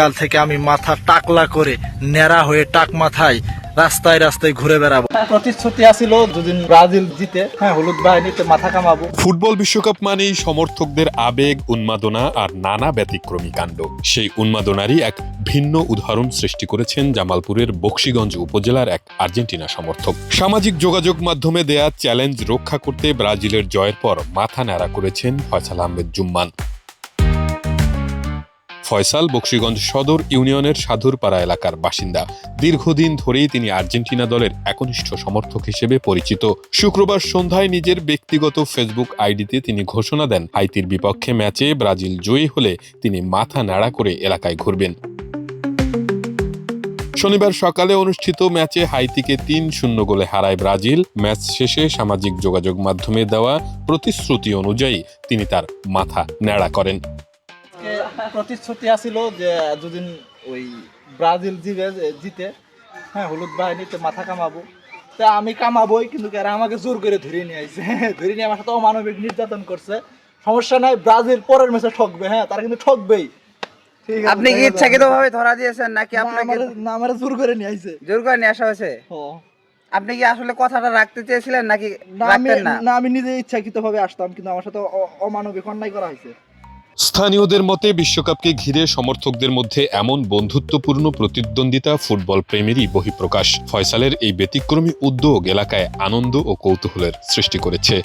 কাল থেকে আমি মাথা টাকলা করে ন্যাড়া হয়ে টাক মাথায় রাস্তায় রাস্তায় ঘুরে বেড়াবো। প্রতিশ্রুতি আছিল যদি ব্রাজিল জিতে, হলুদ বাহিনীতে মাথা কামাবো। ফুটবল বিশ্বকাপ মানেই সমর্থকদের আবেগ, উন্মাদনা আর নানা ব্যতিক্রমী কাণ্ড। সেই উন্মাদনারই এক ভিন্ন উদাহরণ সৃষ্টি করেছেন জামালপুরের বকশীগঞ্জ উপজেলার এক আর্জেন্টিনা সমর্থক। সামাজিক যোগাযোগ মাধ্যমে দেয়া চ্যালেঞ্জ রক্ষা করতে ব্রাজিলের জয়ের পর মাথা ন্যাড়া করেছেন ফয়সাল আহমেদ জুম্মান। ফয়সাল বকশীগঞ্জ সদর ইউনিয়নের সাধুরপাড়া এলাকার বাসিন্দা। দীর্ঘদিন ধরেই তিনি আর্জেন্টিনা দলের একনিষ্ঠ সমর্থক হিসেবে পরিচিত। শুক্রবার সন্ধ্যায় নিজের ব্যক্তিগত ফেসবুক আইডিতে তিনি ঘোষণা দেন, হাইতির বিপক্ষে ম্যাচে ব্রাজিল জয়ী হলে তিনি মাথা ন্যাড়া করে এলাকায় ঘুরবেন। শনিবার সকালে অনুষ্ঠিত ম্যাচে হাইতিকে ৩-০ গোলে হারায় ব্রাজিল। ম্যাচ শেষে সামাজিক যোগাযোগ মাধ্যমে দেওয়া প্রতিশ্রুতি অনুযায়ী তিনি তার মাথা ন্যাড়া করেন। প্রতিশ্রুতি আছিল যে যদি ওই ব্রাজিল জিতে, হলুদ বাহিনীতে মাথা কামাবো। তা আমি কামাবোই, কিন্তু এরা আমাকে জোর করে ধরে নিয়ে আইছে। ধরে নিয়ে আমার সাথে অমানবিক নির্যাতন করছে। সমস্যা নাই, ব্রাজিল পরের ম্যাচে ঠকবে, তারা কিন্তু ঠকবেই। আপনি কি ইচ্ছাকৃতভাবে ধরা দিয়েছেন নাকি আপনাকে আমার জোর করে নিয়ে আইছে? জোর করে নিয়ে আসা হয়েছে? আপনি কি আসলে কথাটা রাখতে চেয়েছিলেন নাকি রাখতেন না? না, আমি নিজে ইচ্ছাকৃতভাবে আসতাম, কিন্তু আমার সাথে অমানবিক অন্যায় করা হয়েছে। স্থানীয়দের মতে বিশ্বকাপকে ঘিরে সমর্থকদের মধ্যে এমন বন্ধুত্বপূর্ণ প্রতিদ্বন্দ্বিতা ফুটবল প্রেমেরই বহিঃপ্রকাশ। ফয়সালের এই ব্যতিক্রমী উদ্যোগ এলাকায় আনন্দ ও কৌতূহলের সৃষ্টি করেছে।